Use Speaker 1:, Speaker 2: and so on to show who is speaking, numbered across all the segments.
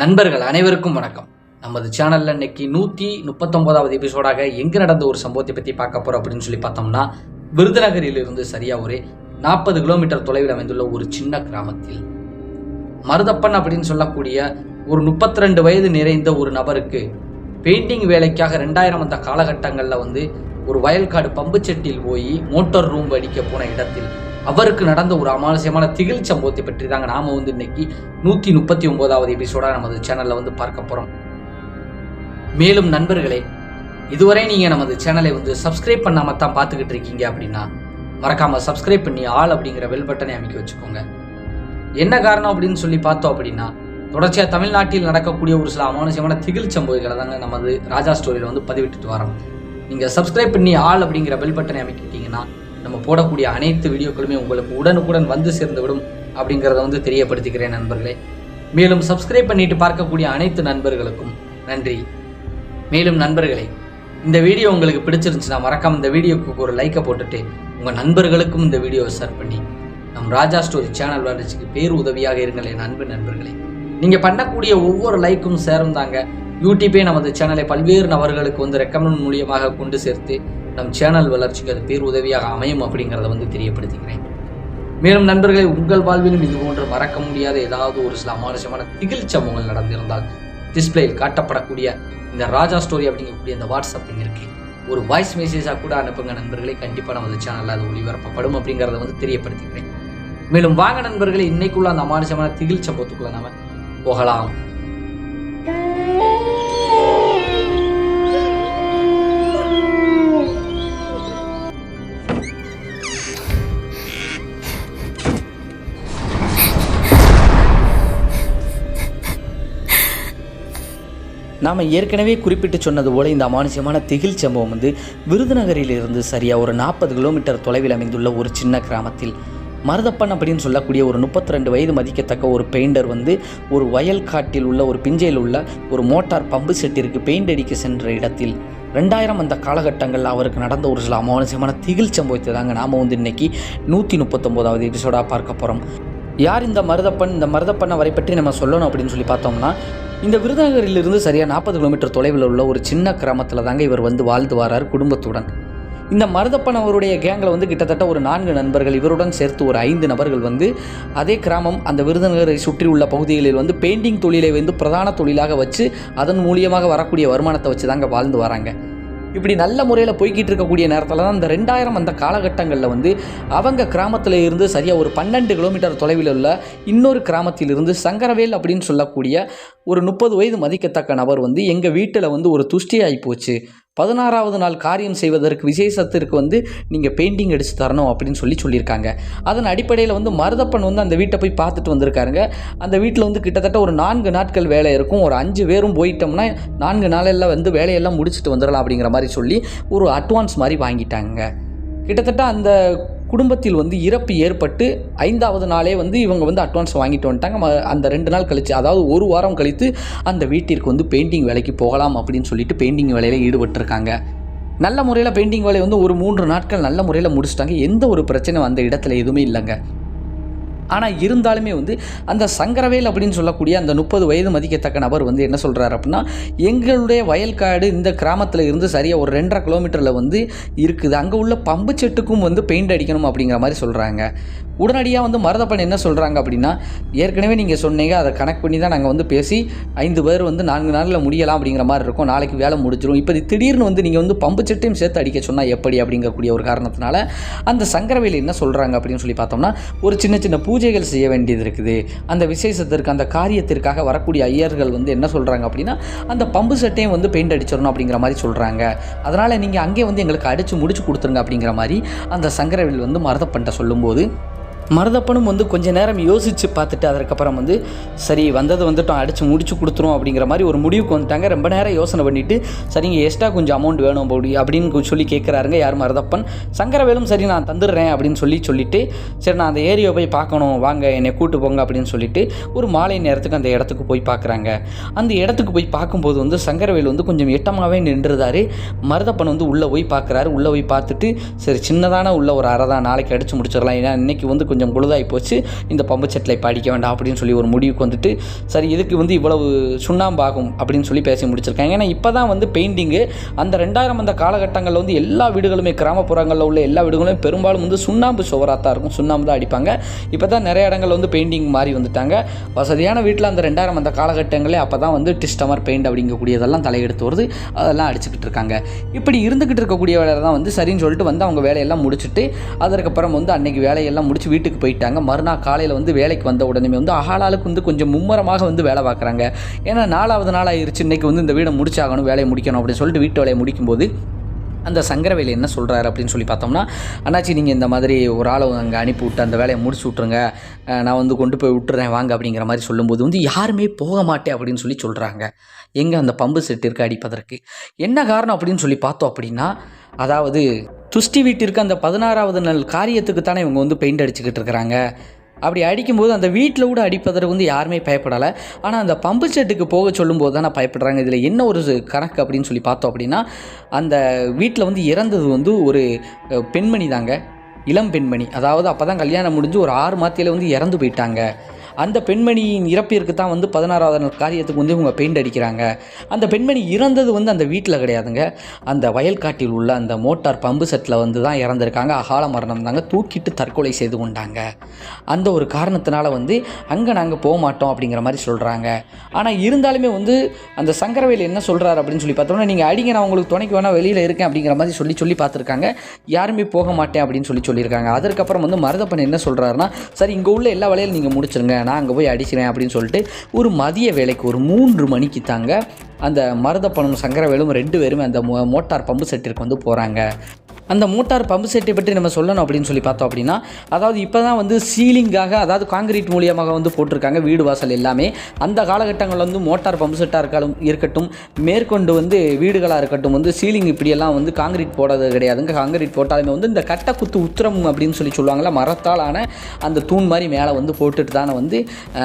Speaker 1: நண்பர்கள் அனைவருக்கும் வணக்கம். நமது சேனலில் இன்னைக்கு 139வது எபிசோடாக எங்கே நடந்த ஒரு சம்பவத்தை பற்றி பார்க்க போகிறோம் அப்படின்னு சொல்லி பார்த்தோம்னா, விருதுநகரிலிருந்து சரியாக ஒரு 40 கிலோமீட்டர் தொலைவில் அமைந்துள்ள ஒரு சின்ன கிராமத்தில் மருதப்பன் அப்படின்னு சொல்லக்கூடிய ஒரு 32 வயது நிறைந்த ஒரு நபருக்கு பெயிண்டிங் வேலைக்காக 2000 அந்த காலகட்டங்களில் ஒரு வயல்காடு பம்பு செட்டில் போய் மோட்டார் ரூம் அடிக்க போன இடத்தில் அவருக்கு நடந்த ஒரு அமானுஷ்யமான திகில் சம்பவத்தை பற்றி தாங்க நாம இன்னைக்கு 139வது எபிசோடா நமது சேனல்ல பார்க்க போறோம். மேலும் நண்பர்களே, இதுவரை நீங்க நமது சேனலை சப்ஸ்கிரைப் பண்ணாம தான் பார்த்துக்கிட்டு இருக்கீங்க அப்படின்னா மறக்காம சப்ஸ்கிரைப் பண்ணி ஆல் அப்படிங்கிற பெல் பட்டனை அமைக்க வச்சுக்கோங்க. என்ன காரணம் அப்படின்னு சொல்லி பார்த்தோம் அப்படின்னா, தொடர்ச்சியா தமிழ்நாட்டில் நடக்கக்கூடிய ஒரு சில அமானுஷ்யமான திகில் சம்பவங்களை தாங்க நமது ராஜா ஸ்டோரியில பதிவிட்டுட்டு வரோம். நீங்க சப்ஸ்கிரைப் பண்ணி ஆல் அப்படிங்கிற பெல் பட்டனை அமைக்கிட்டீங்கன்னா நம்ம போடக்கூடிய அனைத்து வீடியோக்களுமே உங்களுக்கு உடனுக்குடன் சேர்ந்துவிடும் அப்படிங்கிறத தெரியப்படுத்திக்கிறேன் நண்பர்களே. மேலும் சப்ஸ்கிரைப் பண்ணிட்டு பார்க்கக்கூடிய அனைத்து நண்பர்களுக்கும் நன்றி. மேலும் நண்பர்களே, இந்த வீடியோ உங்களுக்கு பிடிச்சிருந்துச்சுன்னா மறக்காம இந்த வீடியோக்கு ஒரு லைக்கை போட்டுட்டு உங்கள் நண்பர்களுக்கும் இந்த வீடியோவை ஷேர் பண்ணி நம் ராஜா ஸ்டோரி சேனல் வளர்ச்சிக்கு பேர் உதவியாக இருங்கள் என் அன்பு நண்பர்களே. நீங்கள் பண்ணக்கூடிய ஒவ்வொரு லைக்கும் ஷேரும் தாங்க யூடியூபே நமது சேனலை பல்வேறு நபர்களுக்கு ரெக்கமெண்ட் மூலியமாக கொண்டு சேர்த்து நம் சேனல் வளர்ச்சிக்கு அது பேர் உதவியாக அமையும் அப்படிங்கிறத தெரியப்படுத்திக்கிறேன். மேலும் நண்பர்களே, உங்கள் வாழ்விலும் இது போன்று மறக்க முடியாத ஏதாவது ஒரு சில அமானுஷமான திகில் சம்பவங்கள் நடந்திருந்தால் டிஸ்பிளேயில் காட்டப்படக்கூடிய இந்த ராஜா ஸ்டோரி அப்படிங்கக்கூடிய இந்த வாட்ஸ்அப் எண்ணிற்கு ஒரு வாய்ஸ் மெசேஜாக கூட அனுப்புங்க நண்பர்களே. கண்டிப்பாக நமது சேனலில் அது ஒளிபரப்பப்படும் அப்படிங்கிறத தெரியப்படுத்திக்கிறேன். மேலும் வாங்க நண்பர்களே, இன்னைக்குள்ள அந்த அமானுஷமான திகில் சம்பவத்துக்குள்ள நாம போகலாம். நாம் ஏற்கனவே குறிப்பிட்டு சொன்னது போல் இந்த அமானுஷ்யமான திகில் சம்பவம் விருதுநகரிலிருந்து சரியாக ஒரு 40 கிலோமீட்டர் தொலைவில் அமைந்துள்ள ஒரு சின்ன கிராமத்தில் மருதப்பன் அப்படின்னு சொல்லக்கூடிய ஒரு 32 வயது மதிக்கத்தக்க ஒரு பெயிண்டர் ஒரு வயல் காட்டில் உள்ள ஒரு பிஞ்சையில் உள்ள ஒரு மோட்டார் பம்பு செட்டிற்கு பெயிண்ட் அடிக்க சென்ற இடத்தில் 2000 அந்த காலகட்டங்களில் அவருக்கு நடந்த ஒரு சில அமானுஷ்யமான திகில் சம்பவத்தை தாங்க நாம் இன்னைக்கு 139வது எபிசோடாக பார்க்க போகிறோம். யார் இந்த மருதப்பன்? இந்த மருதப்பன் அவரை பற்றி நம்ம சொல்லணும் அப்படின்னு சொல்லி பார்த்தோம்னா, இந்த விருதுநகரிலிருந்து சரியாக 40 கிலோமீட்டர் தொலைவில் உள்ள ஒரு சின்ன கிராமத்தில் தாங்க இவர் வாழ்ந்து வரார் குடும்பத்துடன். இந்த மருதப்பன் அவருடைய கேங்கில் கிட்டத்தட்ட ஒரு 4 நண்பர்கள், இவருடன் சேர்த்து ஒரு 5 நபர்கள் அதே கிராமம் அந்த விருதுநகரை சுற்றி உள்ள பகுதிகளில் பெயிண்டிங் தொழிலை பிரதான தொழிலாக வச்சு அதன் மூலியமாக வரக்கூடிய வருமானத்தை வச்சு தாங்க வாழ்ந்து வராங்க. இப்படி நல்ல முறையில் போய்கிட்டு இருக்கக்கூடிய நேரத்தில் தான் இந்த 2000 அந்த காலகட்டங்களில் அவங்க கிராமத்தில் இருந்து சரியாக ஒரு 12 கிலோமீட்டர் தொலைவில் உள்ள இன்னொரு கிராமத்திலிருந்து சங்கரவேல் அப்படின்னு சொல்லக்கூடிய ஒரு 30 வயது மதிக்கத்தக்க நபர் எங்கள் வீட்டில் ஒரு துஷ்டி ஆகி போச்சு, 16வது நாள் காரியம் செய்வதற்கு விசேஷத்திற்கு நீங்கள் பெயிண்டிங் அடித்து தரணும் அப்படின்னு சொல்லியிருக்காங்க. அதன் அடிப்படையில் மருதப்பன் அந்த வீட்டை போய் பார்த்துட்டு வந்திருக்காருங்க. அந்த வீட்டில் கிட்டத்தட்ட ஒரு 4 நாட்கள் வேலை இருக்கும். ஒரு 5 பேரும் போயிட்டோம்னா 4 நாளெல்லாம் வேலையெல்லாம் முடிச்சுட்டு வந்துடலாம் அப்படிங்கிற மாதிரி சொல்லி ஒரு அட்வான்ஸ் மாதிரி வாங்கிட்டாங்க. கிட்டத்தட்ட அந்த குடும்பத்தில் இறப்பு ஏற்பட்டு 5வது நாளே இவங்க அட்வான்ஸ் வாங்கிட்டு வந்துட்டாங்க. அந்த 2 நாள் கழித்து, அதாவது ஒரு வாரம் கழித்து அந்த வீட்டிற்கு பெயிண்டிங் வேலைக்கு போகலாம் அப்படின்னு சொல்லிட்டு பெயிண்டிங் வேலையில் ஈடுபட்டிருக்காங்க. நல்ல முறையில் பெயிண்டிங் வேலையை ஒரு 3 நாட்கள் நல்ல முறையில் முடிச்சிட்டாங்க. எந்த ஒரு பிரச்சனையும் அந்த இடத்துல எதுவுமே இல்லைங்க. ஆனால் இருந்தாலுமே அந்த சங்கரவேல் அப்படின்னு சொல்லக்கூடிய அந்த 30 வயது மதிக்கத்தக்க நபர் என்ன சொல்கிறார் அப்படின்னா, எங்களுடைய வயல்காடு இந்த கிராமத்தில் இருந்து சரியாக ஒரு 2.5 கிலோமீட்டரில் இருக்குது, அங்கே உள்ள பம்பு செட்டுக்கும் பெயிண்ட் அடிக்கணும் அப்படிங்கிற மாதிரி சொல்கிறாங்க. உடனடியாக மருதப்பன் என்ன சொல்கிறாங்க அப்படின்னா, ஏற்கனவே நீங்கள் சொன்னீங்க, அதை கனெக்ட் பண்ணி தான் நாங்கள் பேசி 5 பேர் 4 நாளில் முடியலாம் அப்படிங்கிற மாதிரி இருக்கும், நாளைக்கு வேலை முடிச்சிடும். இப்போ திடீர்னு நீங்கள் பம்பு செட்டையும் சேர்த்து அடிக்க சொன்னால் எப்படி அப்படிங்கக்கூடிய ஒரு காரணத்தினால அந்த சங்கரவேல் என்ன சொல்கிறாங்க அப்படின்னு சொல்லி பார்த்தோம்னா, ஒரு சின்ன சின்ன பூஜைகள் செய்ய வேண்டியது இருக்குது. அந்த விசேஷத்திற்கு அந்த காரியத்திற்காக வரக்கூடிய ஐயர்கள் என்ன சொல்கிறாங்க அப்படின்னா, அந்த பம்பு செட்டையும் பெயிண்ட் அடிச்சிடணும் அப்படிங்கிற மாதிரி சொல்கிறாங்க. அதனால் நீங்கள் அங்கே எங்களுக்கு அடித்து முடிச்சு கொடுத்துருங்க அப்படிங்கிற மாதிரி அந்த சங்கரவேல் மருதப்பன்ட்ட சொல்லும்போது, மருதப்பனும் கொஞ்ச நேரம் யோசித்து பார்த்துட்டு அதற்கப்புறம் சரி வந்தது வந்துட்டோம், அடித்து முடிச்சு கொடுத்துரும் அப்படிங்கிற மாதிரி ஒரு முடிவுக்கு வந்துட்டாங்க. ரொம்ப நேரம் யோசனை பண்ணிவிட்டு, சரிங்க எக்ஸ்ட்ரா கொஞ்சம் அமௌண்ட் வேணும் அப்படின்னு சொல்லி கேட்குறாருங்க. யார்? மருதப்பன். சங்கரவேலும் சரி நான் தந்துடுறேன் அப்படின்னு சொல்லிட்டு, சரி நான் அந்த ஏரியாவை போய் பார்க்கணும், வாங்க என்னை கூட்டு போங்க அப்படின்னு சொல்லிட்டு ஒரு மாலை நேரத்துக்கு அந்த இடத்துக்கு போய் பார்க்குறாங்க. அந்த இடத்துக்கு போய் பார்க்கும்போது சங்கரவேல் கொஞ்சம் எட்டமாகவே நின்றுதாரு. மருதப்பன் உள்ளே போய் பார்க்குறாரு. உள்ளே போய் பார்த்துட்டு, சரி சின்னதான உள்ள ஒரு அறை தான், நாளைக்கு அடித்து முடிச்சிடலாம், ஏன்னா இன்றைக்கி கொஞ்சம் பொழுதாகி போச்சு, இந்த பம்பு செட்டில் இப்போ அடிக்க வேண்டாம் அப்படின்னு சொல்லி ஒரு முடிவுக்கு வந்துட்டு சரி இதுக்கு வந்து இவ்வளவு சுண்ணாம்பாகும் அப்படின்னு சொல்லி பேசி முடிச்சிருக்காங்க. ஏன்னா இப்போ தான் வந்து பெயிண்டிங்கு அந்த 2000 அந்த காலகட்டங்களில் வந்து எல்லா வீடுகளுமே கிராமப்புறங்களில் உள்ள எல்லா வீடுகளுமே பெரும்பாலும் வந்து சுண்ணாம்பு சுவராக தான் இருக்கும், சுண்ணாம்பு தான் அடிப்பாங்க. இப்போ தான் நிறைய இடங்கள் வந்து பெயிண்டிங் மாறி வந்துட்டாங்க. வசதியான வீட்டில் அந்த 2000 அந்த காலகட்டங்களே அப்போ தான் வந்து டிஸ்டமர் பெயிண்ட் அப்படிங்கக்கூடியதெல்லாம் தலையெடுத்து வருது, அதெல்லாம் அடிச்சுக்கிட்டு இருக்காங்க. இப்படி இருந்துக்கிட்டு இருக்கக்கூடிய வேலை தான் வந்து சரின்னு சொல்லிட்டு வந்து அவங்க வேலையெல்லாம் முடிச்சுட்டு அதற்கப்புறம் வந்து அன்றைக்கி வேலையெல்லாம் முடிச்சு வீட்டுக்கு போயிட்டாங்க. மறுநாள் காலையில் வந்து வேலைக்கு வந்த உடனே வந்து ஆளாளுக்கு வந்து கொஞ்சம் மும்மரமாக வந்து வேலை பார்க்குறாங்க. ஏன்னா 4வது நாள் ஆயிடுச்சு, இன்றைக்கி வந்து இந்த வீடை முடிச்சாகணும், வேலையை முடிக்கணும் அப்படின்னு சொல்லிட்டு வீட்டு வேலையை முடிக்கும்போது அந்த சங்கரவேலு என்ன சொல்கிறாரு அப்படின்னு சொல்லி பார்த்தோம்னா, அண்ணாச்சி நீங்கள் இந்த மாதிரி ஒரு ஆளை அங்கே அனுப்பி விட்டு அந்த வேலையை முடிச்சு விட்ருங்க, நான் வந்து கொண்டு போய் விட்டுறேன் வாங்க அப்படிங்கிற மாதிரி சொல்லும்போது வந்து யாருமே போக மாட்டேன் அப்படின்னு சொல்லி சொல்கிறாங்க. எங்கே அந்த பம்பு செட் இருக்க அடிப்பதற்கு என்ன காரணம் அப்படின்னு சொல்லி பார்த்தோம் அப்படின்னா, அதாவது துஷ்டி வீட்டிற்கு அந்த 16வது நாள் காரியத்துக்கு தானே இவங்க வந்து பெயிண்ட் அடிச்சுக்கிட்டு இருக்கிறாங்க. அப்படி அடிக்கும்போது அந்த வீட்டில் கூட அடிப்பதற்கு வந்து யாருமே பயப்படலை. ஆனால் அந்த பம்பு செட்டுக்கு போக சொல்லும்போது தான் பயப்படுறாங்க. இதில் என்ன ஒரு கணக்கு அப்படின்னு சொல்லி பார்த்தோம் அப்படின்னா, அந்த வீட்டில் வந்து இறந்தது வந்து ஒரு பெண்மணி தாங்க, இளம் பெண்மணி. அதாவது அப்போ தான் கல்யாணம் முடிஞ்சு ஒரு 6 மாதத்தில் வந்து இறந்து போயிட்டாங்க. அந்த பெண்மணியின் இறப்பிற்கு தான் வந்து 16வது நாள் காரியத்துக்கு வந்து இவங்க பெயிண்ட் அடிக்கிறாங்க. அந்த பெண்மணி இறந்தது வந்து அந்த வீட்டில் கிடையாதுங்க, அந்த வயல்காட்டில் உள்ள அந்த மோட்டார் பம்பு செட்டில் வந்து தான் இறந்துருக்காங்க. அகால மரணம் தாங்க, தூக்கிட்டு தற்கொலை செய்து கொண்டாங்க. அந்த ஒரு காரணத்தினால வந்து அங்கே நாங்கள் போக மாட்டோம் அப்படிங்கிற மாதிரி சொல்கிறாங்க. ஆனால் இருந்தாலுமே வந்து அந்த சங்கரவேலு என்ன சொல்கிறாரு அப்படின்னு சொல்லி பார்த்தோம்னா, நீங்கள் அடிங்க, நான் உங்களுக்கு துணைக்கு வேணால் வெளியில் இருக்கேன் அப்படிங்கிற மாதிரி சொல்லி பார்த்துருக்காங்க. யாருமே போக மாட்டேன் அப்படின்னு சொல்லியிருக்காங்க. அதற்கப்புறம் வந்து மருதப்பன் என்ன சொல்கிறாருன்னா, சரி இங்கே உள்ள எல்லா வேலையிலும் நீங்கள் முடிச்சிருங்க, நான் அங்கே போய் அடிக்கிறேன் அப்படின்னு சொல்லிட்டு ஒரு மதிய வேலைக்கு ஒரு 3 மணிக்கு தாங்க அந்த மருதப்பனும் சங்கரவேலும் 2 பேருமே அந்த மோட்டார் பம்பு செட்டிற்கு வந்து போகிறாங்க. அந்த மோட்டார் பம்பு செட்டை பற்றி நம்ம சொல்லணும் அப்படின்னு சொல்லி பார்த்தோம் அப்படின்னா, அதாவது இப்போ தான் வந்து சீலிங்காக, அதாவது காங்கிரீட் மூலியமாக வந்து போட்டிருக்காங்க வீடு வாசல் எல்லாமே. அந்த காலகட்டங்களில் வந்து மோட்டார் பம்பு செட்டாக இருக்கட்டும், மேற்கொண்டு வந்து வீடுகளாக இருக்கட்டும், வந்து சீலிங் இப்படியெல்லாம் வந்து காங்கிரீட் போடுறது கிடையாதுங்க. காங்கிரீட் போட்டாலுமே வந்து இந்த கட்டக்குத்து உத்திரம் அப்படின்னு சொல்லுவாங்கள்ல, மரத்தாலான அந்த தூண் மாதிரி மேலே வந்து போட்டுட்டு தானே வந்து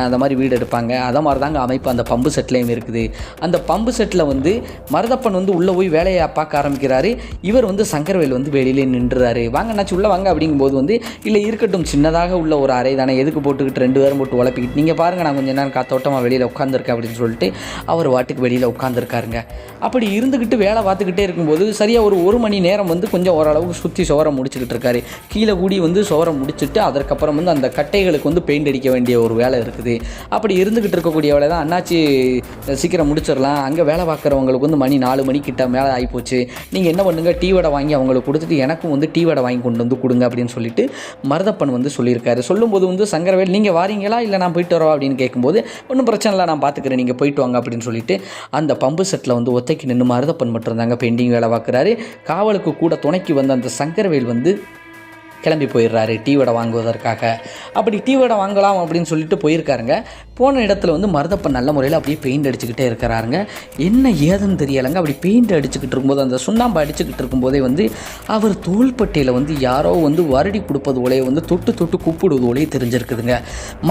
Speaker 1: அந்த மாதிரி வீடு எடுப்பாங்க. அதை மாதிரி தாங்க அமைப்பு அந்த பம்பு செட்லேயும் இருக்குது. அந்த பம்பு செட்டில் வந்து மருதப்பன் வந்து உள்ளே போய் வேலையை பார்க்க ஆரம்பிக்கிறாரு. இவர் வந்து சங்கரவேல் வந்து வெளியிலே நின்றுறாரு. வாங்க அண்ணாச்சி உள்ளே வாங்க அப்படிங்கும்போது வந்து, இல்லை இருக்கட்டும், சின்னதாக உள்ள ஒரு அறை தானே, எதுக்கு போட்டுக்கிட்டு 2 பேரும் போட்டு உழப்பிக்கிட்டு, நீங்கள் பாருங்கள் நான் கொஞ்சம் நேரம் காத்தோட்டமாக வெளியில் உட்காந்துருக்கேன் அப்படின்னு சொல்லிட்டு அவர் வாட்டுக்கு வெளியில் உட்காந்துருக்காருங்க. அப்படி இருந்துக்கிட்டு வேலை பார்த்துக்கிட்டே இருக்கும்போது சரியாக ஒரு மணி நேரம் வந்து கொஞ்சம் ஓரளவுக்கு சுற்றி சுவரை முடிச்சுக்கிட்டு இருக்காரு. கீழே கூடி வந்து சுவரை முடிச்சுட்டு அதற்கப்புறம் வந்து அந்த கட்டைகளுக்கு வந்து பெயிண்ட் அடிக்க வேண்டிய ஒரு வேலை இருக்குது. அப்படி இருந்துக்கிட்டு இருக்கக்கூடிய வேலை தான், அண்ணாச்சி சீக்கிரம் முடிச்சிடலாம், அங்கே வேலை பார்க்குறவங்களுக்கு வந்து மணி 4 மணிக்கிட்ட மேலே ஆகிப்போச்சு, நீங்கள் என்ன பண்ணுங்கள், டீ வடை வாங்கி அவங்களுக்கு கொடுத்துட்டு எனக்கும் வந்து டீ வடை வாங்கி கொண்டு வந்து கொடுங்க அப்படின்னு சொல்லிட்டு மருதப்பன் வந்து சொல்லியிருக்காரு. சொல்லும்போது வந்து சங்கரவேல், நீங்கள் வாரீங்களா இல்லை நான் போயிட்டு வரவா அப்படின்னு கேட்கும்போது, ஒன்றும் பிரச்சனை இல்லை, நான் பார்த்துக்கிறேன், நீங்கள் போயிட்டு வாங்க அப்படின்னு சொல்லிட்டு அந்த பம்பு செட்டில் வந்து ஒத்தைக்கு நின்று மருதப்பன் மட்டும்தாங்க பெயிண்டிங் வேலை பார்க்குறாரு. காவலுக்கு கூட துணைக்கு வந்த அந்த சங்கரவேல் வந்து கிளம்பி போயிடுறாரு டீ வடை வாங்குவதற்காக. அப்படி டீ வடை வாங்கலாம் அப்படின்னு சொல்லிட்டு போயிருக்காருங்க. போன இடத்துல வந்து மருதப்பன் நல்ல முறையில் அப்படியே பெயிண்ட் அடிச்சுக்கிட்டே இருக்கிறாருங்க. என்ன ஏதுன்னு தெரியலைங்க. அப்படி பெயிண்ட் அடிச்சுக்கிட்டு இருக்கும்போது, அந்த சுண்ணாம்பு அடிச்சுக்கிட்டு இருக்கும்போதே வந்து அவர் தோள்பட்டையில் வந்து யாரோ வந்து வருடி கொடுப்பது போலே வந்து தொட்டு கூப்பிடுவது போலே தெரிஞ்சிருக்குதுங்க.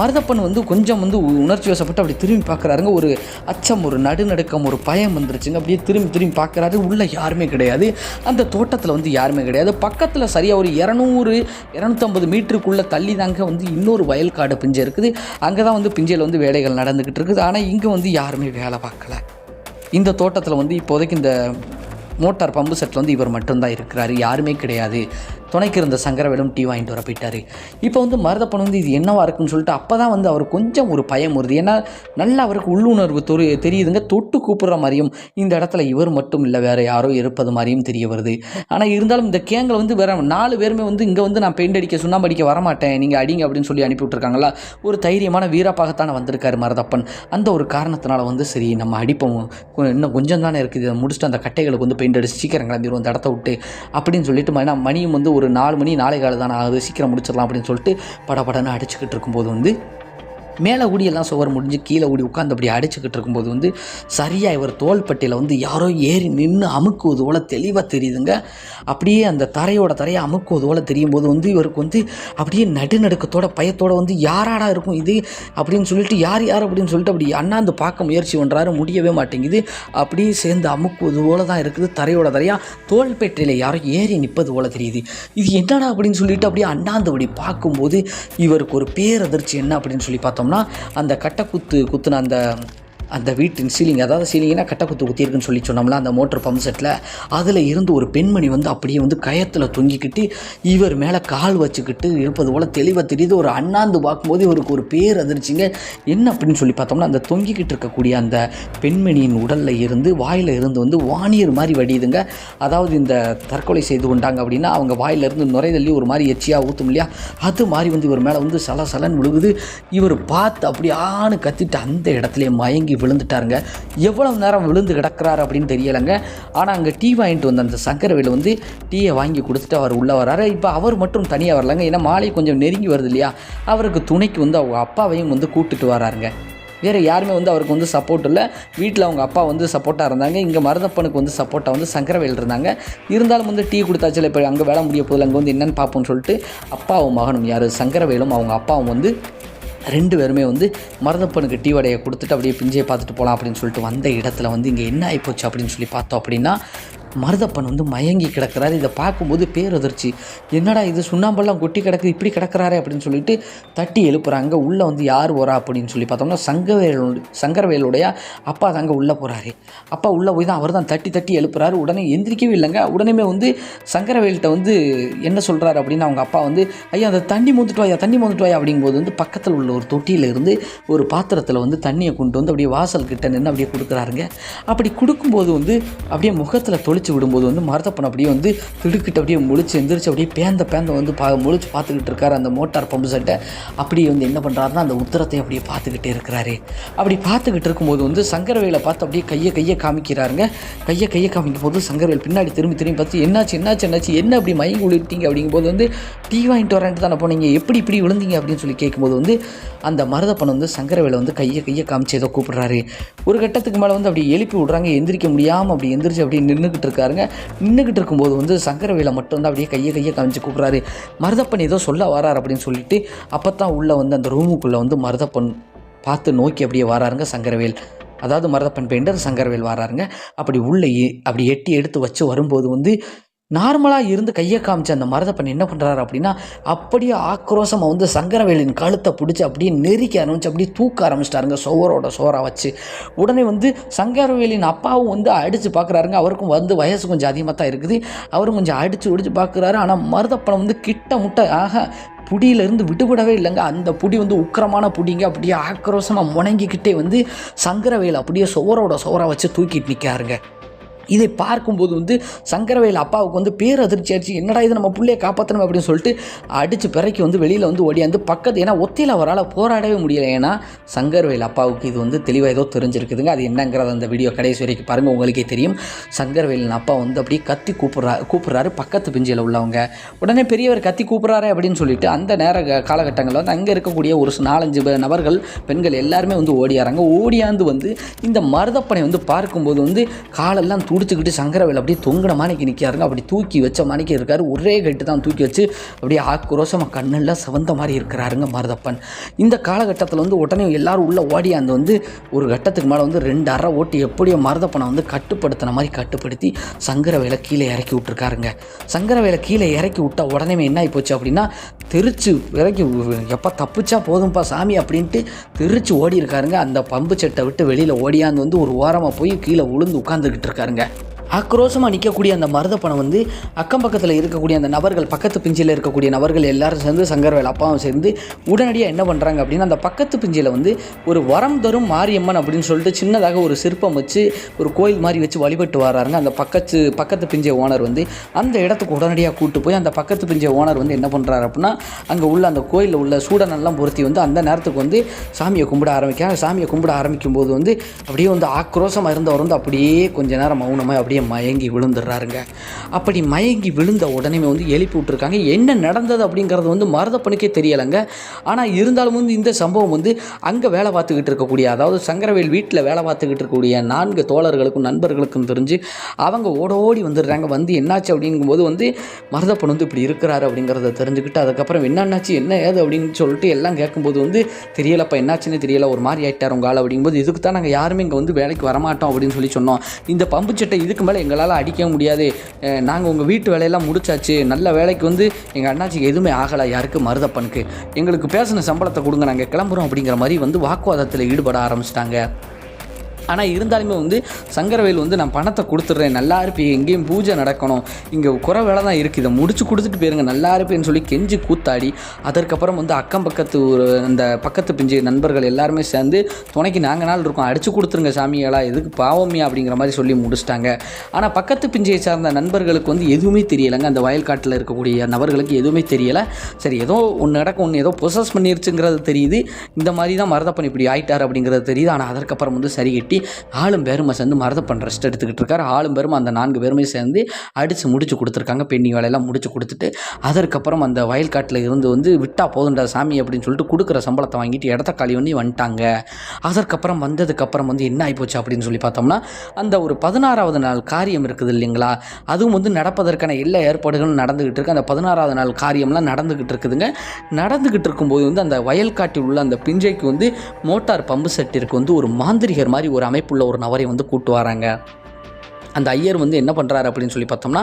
Speaker 1: மருதப்பன் வந்து கொஞ்சம் வந்து உணர்ச்சி வசப்பட்டு அப்படி திரும்பி பார்க்குறாருங்க. ஒரு அச்சம், ஒரு நடுநடுக்கம், ஒரு பயம் வந்துருச்சுங்க. அப்படியே திரும்பி பார்க்குறாரு. உள்ளே யாருமே கிடையாது. அந்த தோட்டத்தில் வந்து யாருமே கிடையாது. பக்கத்தில் சரியாக ஒரு 200-250 மீட்டருக்குள்ளே தள்ளி தாங்க வந்து இன்னொரு வயல்காடு பிஞ்சை இருக்குது. அங்கே தான் வந்து பிஞ்சையில் வந்து வேலைகள் நடந்துக்கிட்டு இருக்குது. ஆனால் இங்கே வந்து யாருமே வேலை பார்க்கல. இந்த தோட்டத்தில் வந்து இப்போதைக்கு இந்த மோட்டார் பம்பு செட்டில் வந்து இவர் மட்டும்தான் இருக்கிறாரு, யாருமே கிடையாது. துணைக்கு இருந்த சங்கரவேலும் டீ வாங்கிட்டு வர போயிட்டார். இப்போ வந்து மருதப்பன் வந்து இது என்னவா இருக்குன்னு சொல்லிட்டு அப்போ தான் வந்து அவர் கொஞ்சம் ஒரு பயம் வருது. ஏன்னா நல்லா அவருக்கு உள்ளுணர்வு தெரியுதுங்க. தொட்டு கூப்பிட்ற மாதிரியும், இந்த இடத்துல இவர் மட்டும் இல்லை வேறு யாரோ இருப்பது மாதிரியும் தெரிய வருது. ஆனால் இருந்தாலும் இந்த கேங்கில் வந்து வேறு 4 பேருமே வந்து இங்கே வந்து நான் பெயிண்ட் அடிக்க சுண்ணாம்பு அடிக்க வரமாட்டேன், நீங்கள் அடிங்க அப்படின்னு சொல்லி அனுப்பி விட்ருக்காங்களா. ஒரு தைரியமான வீரப்பாகத்தானே வந்திருக்காரு மருதப்பன். அந்த ஒரு காரணத்தினால வந்து சரி நம்ம அடிப்போம், இன்னும் கொஞ்சம் தானே இருக்குது, இதை முடிச்சுட்டு அந்த கட்டைகளுக்கு வந்து பெயிண்ட் அடிச்சு சீக்கிரம் கிளம்பிடுவோம் இந்த இடத்த விட்டு அப்படின்னு சொல்லிட்டு, மணியும் வந்து ஒரு 4 மணி 4:15 தான் ஆகுது, சீக்கிரம் முடிச்சிடலாம் அப்படின்னு சொல்லிட்டு படபடன்னு அடிச்சுக்கிட்டு இருக்கும்போது வந்து மேலே ஊடியெல்லாம் சுவர் முடிஞ்சு கீழே ஊடி உட்காந்து அப்படி அடிச்சுக்கிட்டு இருக்கும்போது வந்து சரியாக இவர் தோள்பட்டியில் வந்து யாரோ ஏறி நின்று அமுக்குவது போல் தெளிவாக தெரியுதுங்க. அப்படியே அந்த தரையை அமுக்குவது போல் தெரியும் போது வந்து இவருக்கு வந்து அப்படியே நடுநடுக்கத்தோட பயத்தோடு வந்து யாராடா இருக்கும் இது அப்படின்னு சொல்லிட்டு யார் அப்படின்னு சொல்லிட்டு அப்படி அண்ணாந்து பார்க்க முயற்சி பண்ணுறாரு. முடியவே மாட்டேங்குது. அப்படியே சேர்ந்து அமுக்குவது போல தான் இருக்குது. தரையாக தோள்பட்டியில் யாரோ ஏறி நிற்பது போல் தெரியுது. இது என்னடா அப்படின்னு சொல்லிட்டு அப்படியே அண்ணாந்து அப்படி பார்க்கும்போது இவருக்கு ஒரு பேரதிர்ச்சி. என்ன அப்படின்னு சொல்லி பார்த்தோம்னா, அந்த குத்துன அந்த வீட்டின் சீலிங், அதாவது சீலிங்னா கட்டக்குத்து குத்திருக்குன்னு சொல்லி சொன்னோம்ல, அந்த மோட்டர் பம்ப் செட்டில் அதில் இருந்து ஒரு பெண்மணி வந்து அப்படியே வந்து கயத்தில் தொங்கிக்கிட்டு இவர் மேலே கால் வச்சுக்கிட்டு இருப்பது போல் தெளிவாக தெரியுது. ஒரு அண்ணாந்து பார்க்கும்போது இவருக்கு ஒரு பேர் அதிர்ச்சிங்க. என்ன அப்படின்னு சொல்லி பார்த்தோம்னா, அந்த தொங்கிக்கிட்டு இருக்கக்கூடிய அந்த பெண்மணியின் உடலில் இருந்து வாயில் இருந்து வந்து வானியர் மாதிரி வடியுதுங்க. அதாவது இந்த தற்கொலை செய்து கொண்டாங்க அப்படின்னா அவங்க வாயிலிருந்து நுரைதள்ளி ஒரு மாதிரி எச்சியாக ஊற்றும் இல்லையா, அது மாதிரி வந்து இவர் மேலே வந்து சலசலன்னு விழுகுது. இவர் பார்த்து அப்படி ஆணு கத்திட்டு அந்த இடத்துல மயங்கி விழுந்துட்டாருங்க. எவ்வளவு நேரம் விழுந்து கிடக்கிறாரு அப்படின்னு தெரியலைங்க. ஆனால் அங்கே டீ வாங்கிட்டு வந்த அந்த சங்கரவேல் வந்து டீயை வாங்கி கொடுத்துட்டு அவர் உள்ளே வர்றாரு. இப்போ அவர் மட்டும் தனியாக வரலங்க. ஏன்னா மாலை கொஞ்சம் நெருங்கி வருது இல்லையா, அவருக்கு துணைக்கு வந்து அவங்க அப்பாவையும் வந்து கூப்பிட்டுட்டு வராருங்க. வேறு யாருமே வந்து அவருக்கு வந்து சப்போர்ட் இல்லை. வீட்டில் அவங்க அப்பா வந்து சப்போர்ட்டாக இருந்தாங்க. இங்கே மருதப்பனுக்கு வந்து சப்போர்ட்டாக வந்து சங்கரவேல் இருந்தாங்க. இருந்தாலும் வந்து டீ கொடுத்தாச்சில் இப்போ அங்கே வேலை முடிய போதில் அங்கே வந்து என்னென்னு பார்ப்போம்னு சொல்லிட்டு அப்பாவும் மகனும் யார் சங்கரவேலும் அவங்க அப்பாவும் வந்து 2 பேருமே வந்து மருதப்பனுக்கு டீ வடையை கொடுத்துட்டு அப்படியே பிஞ்சையை பார்த்துட்டு போகலாம் அப்படின்னு சொல்லிட்டு வந்த இடத்துல வந்து இங்கே என்ன ஆகிப்போச்சு அப்படின்னு சொல்லி பார்த்தோம் அப்படின்னா, மருதப்பன் வந்து மயங்கி கிடக்கிறாரு. இதை பார்க்கும்போது பேரதிர்ச்சி. என்னடா இது சுண்ணாம்பெல்லாம் கொட்டி கிடக்குது, இப்படி கிடக்கிறாரு அப்படின்னு சொல்லிட்டு தட்டி எழுப்புறாங்க. உள்ளே வந்து யார் வரா அப்படின்னு சொல்லி பார்த்தோம்னா சங்கரவேலுடைய அப்பா தாங்க உள்ளே போகிறாரு. அப்பா உள்ளே போய் தான் அவர் தான் தட்டி எழுப்புறாரு. உடனே எந்திரிக்கவே இல்லைங்க. உடனே வந்து சங்கரவேல்கிட்ட வந்து என்ன சொல்கிறாரு அப்படின்னா, அவங்க அப்பா வந்து ஐயா அந்த தண்ணி மோந்துட்டு வாயா அப்படிங்கும்போது வந்து பக்கத்தில் உள்ள ஒரு தொட்டியில் இருந்து ஒரு பாத்திரத்தில் வந்து தண்ணியை கொண்டு வந்து அப்படியே வாசல் கிட்ட நின்று அப்படியே கொடுக்குறாருங்க. அப்படி கொடுக்கும்போது வந்து அப்படியே முகத்தில் தொளிச்சு விடும்போது வந்து மருதப்பன் அப்படியே வந்து திடுக்கிட்டு அப்படியே முழிச்சு எந்திரிச்சு அப்படியே பேந்த வந்து முழிச்சு பார்த்துக்கிட்டு இருக்காரு அந்த மோட்டார் பம்பு செட்டை. அப்படியே வந்து என்ன பண்ணுறாருன்னா அந்த உத்தரத்தை அப்படியே பார்த்துக்கிட்டே இருக்கிறாரு. அப்படி பார்த்துக்கிட்டு இருக்கும்போது வந்து சங்கரவேலை பார்த்து அப்படியே கையை காமிக்கிறாருங்க. கையை காமிக்கும் போது சங்கரவேல் பின்னாடி திரும்பி பார்த்து என்னாச்சு என்ன அப்படி மயங்கி விழுட்டீங்க அப்படிங்கும்போது வந்து டீ வாங்கிட்டு வரேன்ட்டு தானே போனீங்க, எப்படி இப்படி விழுந்தீங்க அப்படின்னு சொல்லி கேட்கும்போது வந்து அந்த மருதப்பன் வந்து சங்கரவேலை வந்து கையை காமிச்சு ஏதோ கூப்பிடுறாரு. ஒரு கட்டத்துக்கு மேலே வந்து அப்படி எழுப்பி விட்றாங்க. எந்திரிக்க முடியாமல் அப்படி எந்திரிச்சு அப்படியே நின்றுக்கிட்டு நின்றுக்கிட்டு இருக்கும்போது வந்து சங்கரவேலை மட்டும் வந்து அப்படியே கையை காமிச்சு கூப்பிட்றாரு. மருதப்பன் ஏதோ சொல்ல வரார் அப்படின்னு சொல்லிட்டு அப்போ தான் உள்ளே வந்து அந்த ரூமுக்குள்ளே வந்து மருதப்பன் பார்த்து நோக்கி அப்படியே வராருங்க சங்கரவேல். அதாவது மருதப்பன் பெயிண்டர் சங்கரவேல் வராருங்க. அப்படி உள்ளே அப்படி எட்டி எடுத்து வச்சு வரும்போது வந்து நார்மலாக இருந்து கையை காமிச்சு அந்த மருதப்பன் என்ன பண்ணுறாரு அப்படின்னா, அப்படியே ஆக்ரோஷமாக வந்து சங்கரவேலின் கழுத்தை பிடிச்சி அப்படியே நெருக்க ஆரம்பிச்சு அப்படியே தூக்க ஆரம்பிச்சிட்டாருங்க சோறாக வச்சு. உடனே வந்து சங்கரவேலின் அப்பாவும் வந்து அடித்து பார்க்குறாருங்க. அவருக்கும் வந்து வயசு கொஞ்சம் அதிகமாக தான் இருக்குது. அவரும் கொஞ்சம் அடித்து பார்க்குறாரு. ஆனால் மருதப்பனை வந்து கிட்ட முட்டை புடியிலேருந்து விடுபடவே இல்லைங்க. அந்த புடி வந்து உக்கிரமான புடிங்க. அப்படியே ஆக்ரோஷமாக முணங்கிக்கிட்டே வந்து சங்கரவேல் அப்படியே சோறாக வச்சு தூக்கிட்டு நிற்காருங்க. இதை பார்க்கும்போது வந்து சங்கரவேல் அப்பாவுக்கு வந்து பேரதிர்ச்சி ஆயிடுச்சு. என்னடா இது நம்ம பிள்ளையை காப்பாற்றணும் அப்படின்னு சொல்லிட்டு அடித்து பிறக்கி வந்து வெளியில் வந்து ஓடியாந்து பக்கத்து, ஏன்னா ஒத்தையில் அவரால் போராடவே முடியலை. ஏன்னா சங்கரவேல் அப்பாவுக்கு இது வந்து தெளிவாக ஏதோ தெரிஞ்சிருக்குதுங்க. அது என்னங்கிறது அந்த வீடியோ கடைசி வரைக்கும் பாருங்கள், உங்களுக்கே தெரியும். சங்கரவேலின் அப்பா வந்து அப்படியே கத்தி கூப்பிட்றாரு பக்கத்து பிஞ்சில் உள்ளவங்க. உடனே பெரியவர் கத்தி கூப்பிட்றாரு அப்படின்னு சொல்லிட்டு அந்த நேர காலகட்டங்களில் வந்து அங்கே இருக்கக்கூடிய ஒரு 4-5 நபர்கள் பெண்கள் எல்லாருமே வந்து ஓடியாந்து வந்து இந்த மருதப்பனை வந்து பார்க்கும்போது வந்து காலெல்லாம் துடிச்சுக்கிட்டு சங்கரவேல் அப்படியே தொங்கின மாணிக்கு நிற்காருங்க. அப்படி தூக்கி வச்ச மாணிக்கு இருக்காரு. ஒரே கட்டு தான் தூக்கி வச்சு அப்படியே ஆக்ரோஷமாக கண்ணெல்லாம் சிவந்த மாதிரி இருக்கிறாருங்க மருதப்பன். இந்த காலகட்டத்தில் வந்து உடனே எல்லாரும் உள்ளே ஓடியாந்து வந்து ஒரு கட்டத்துக்கு மேலே வந்து 2 அறை ஓட்டி எப்படியோ மருதப்பனை வந்து கட்டுப்படுத்தின மாதிரி கட்டுப்படுத்தி சங்கரவேலை கீழே இறக்கி விட்டுருக்காருங்க. சங்கரவேலை கீழே இறக்கி விட்டால் உடனே என்ன ஆகி போச்சு அப்படின்னா, தெரிச்சு இறக்கி எப்போ தப்பிச்சா போதும்பா சாமி அப்படின்ட்டு தெரிச்சு ஓடி இருக்காருங்க. அந்த பம்பு செட்டை விட்டு வெளியில் ஓடியாந்து வந்து ஒரு ஓரமாக போய் கீழே விழுந்து உட்காந்துக்கிட்டு இருக்காருங்க. ஆக்ரோஷமாக நிற்கக்கூடிய அந்த மருதப்பனை வந்து அக்கம் பக்கத்தில் இருக்கக்கூடிய அந்த நபர்கள், பக்கத்து பிஞ்சில் இருக்கக்கூடிய நபர்கள் எல்லாரும் சேர்ந்து சங்கரவேல் அப்பாவும் சேர்ந்து உடனடியாக என்ன பண்ணுறாங்க அப்படின்னா, அந்த பக்கத்து பிஞ்சில் வந்து ஒரு வரம் தரும் மாரியம்மன் அப்படின்னு சொல்லிட்டு சின்னதாக ஒரு சிற்பம் வச்சு ஒரு கோயில் மாதிரி வச்சு வழிபட்டு வராருங்க. அந்த பக்கத்து பிஞ்சை ஓனர் வந்து அந்த இடத்துக்கு உடனடியாக கூப்பிட்டு போய் அந்த பக்கத்து பிஞ்சை ஓனர் வந்து என்ன பண்ணுறாரு அப்படின்னா, அங்கே உள்ள அந்த கோயிலில் உள்ள சூடனெல்லாம் பொருத்தி வந்து அந்த நேரத்துக்கு வந்து சாமியை கும்பிட ஆரம்பிக்கும் போது வந்து அப்படியே வந்து ஆக்ரோஷமாக இருந்தவர் வந்து அப்படியே கொஞ்ச நேரம் மௌனமாக அப்படியே அப்படியே மயங்கி விழுந்துடுறாருங்க. அப்படி மயங்கி விழுந்த உடனே வந்து எழுப்பி விட்டுருக்காங்க. என்ன நடந்தது அப்படிங்கிறது வந்து மருதப்பனுக்கே தெரியலைங்க. ஆனால் இருந்தாலும் வந்து இந்த சம்பவம் வந்து அங்கே வேலை பார்த்துக்கிட்டு இருக்கக்கூடிய, அதாவது சங்கரவேல் வீட்டில் வேலை பார்த்துக்கிட்டு இருக்கக்கூடிய 4 தோழர்களுக்கும் நண்பர்களுக்கும் தெரிஞ்சு அவங்க ஓடோடி வந்துடுறாங்க. வந்து என்னாச்சு அப்படிங்கும்போது வந்து மருதப்பன் வந்து இப்படி இருக்கிறாரு அப்படிங்கிறத தெரிஞ்சுக்கிட்டு அதுக்கப்புறம் என்னாச்சு என்ன ஏது அப்படின்னு சொல்லிட்டு எல்லாம் கேட்கும்போது வந்து தெரியலப்பா, என்னாச்சுன்னு தெரியல, ஒரு மாதிரி ஆகிட்டார் உங்கள் ஆள் அப்படிங்கும்போது, இதுக்கு தான் நாங்கள் யாருமே இங்கே வந்து வேலைக்கு வரமாட்டோம் அப்படின்னு சொல்லி சொன்னோம். இந்த பம்பு சட்டை இதுக்கு மேலே எங்களால் அடிக்க முடியாது, நாங்கள் உங்கள் வீட்டு வேலையெல்லாம் முடிச்சாச்சு, நல்ல வேலைக்கு வந்து எங்கள் அண்ணாச்சிக்கு எதுவுமே ஆகலை, யாருக்கு மருதப்பனுக்கு, எங்களுக்கு பேசின சம்பளத்தை கொடுங்க, நாங்கள் கிளம்புறோம் அப்படிங்கிற மாதிரி வந்து வாக்குவாதத்தில் ஈடுபட ஆரம்பிச்சிட்டாங்க. ஆனால் இருந்தாலுமே வந்து சங்கரவேல் வந்து நான் பணத்தை கொடுத்துட்றேன், நல்லா இருப்பேன், எங்கேயும் பூஜை நடக்கணும், இங்கே குறை வேலை தான் இருக்குது, இதை முடிச்சு கொடுத்துட்டு போயிருங்க, நல்லா இருப்பேன்னு சொல்லி கெஞ்சி கூத்தாடி அதற்கப்புறம் வந்து அக்கம் பக்கத்து அந்த பக்கத்து பிஞ்சு நண்பர்கள் எல்லாருமே சேர்ந்து துணைக்கு நாங்கள் நாள் இருக்கோம், அடித்து கொடுத்துருங்க சாமியாளா, எதுக்கு பாவமியா அப்படிங்கிற மாதிரி சொல்லி முடிச்சிட்டாங்க. ஆனால் பக்கத்து பிஞ்சையை சார்ந்த நண்பர்களுக்கு வந்து எதுவுமே தெரியலைங்க. அந்த வயல்காட்டில் இருக்கக்கூடிய நபர்களுக்கு எதுவுமே தெரியலை. சரி, ஏதோ ஒன்று நடக்கும், ஒன்று ஏதோ பொசஸ் பண்ணிருச்சுங்கிறது தெரியுது, இந்த மாதிரி தான் மருதப்பன் இப்படி ஆயிட்டார் அப்படிங்கிறது தெரியுது. ஆனால் அதற்கப்புறம் வந்து சரி கட்டி ஆளும் பேருமை சேர்ந்து மருதப்பன் ரெஸ்ட் எடுத்துக்கிட்டு இருக்காரு. ஆளும் பேருமை அந்த 4 பேருமே சேர்ந்து அடித்து முடிச்சு கொடுத்துருக்காங்க. பெண்ணி வேலையெல்லாம் முடிச்சு கொடுத்துட்டு அதற்கப்புறம் அந்த வயல்காட்டில் இருந்து வந்து விட்டா போதுண்டா சாமி அப்படின்னு சொல்லிட்டு கொடுக்குற சம்பளத்தை வாங்கிட்டு இடத்த காலி பண்ணி வந்துட்டாங்க. அதற்கப்புறம் வந்ததுக்கப்புறம் வந்து என்ன ஆகிப்போச்சு அப்படின்னு சொல்லி பார்த்தோம்னா, அந்த ஒரு 16வது நாள் காரியம் இருக்குது இல்லைங்களா, அதுவும் வந்து நடப்பதற்கான எல்லா ஏற்பாடுகளும் நடந்துக்கிட்டு இருக்கு. அந்த 16வது நாள் காரியம்லாம் நடந்துக்கிட்டு இருக்குதுங்க. நடந்துக்கிட்டு இருக்கும்போது வந்து அந்த வயல்காட்டில் உள்ள அந்த பிஞ்சைக்கு வந்து மோட்டார் பம்பு செட்டிற்கு வந்து ஒரு மாந்திரிகர் மாதிரி ஒரு அமைப்புள்ள ஒரு நபரை வந்து கூட்டு வராங்க. அந்த ஐயர் வந்து என்ன பண்ணுறாரு அப்படின்னு சொல்லி பார்த்தோம்னா,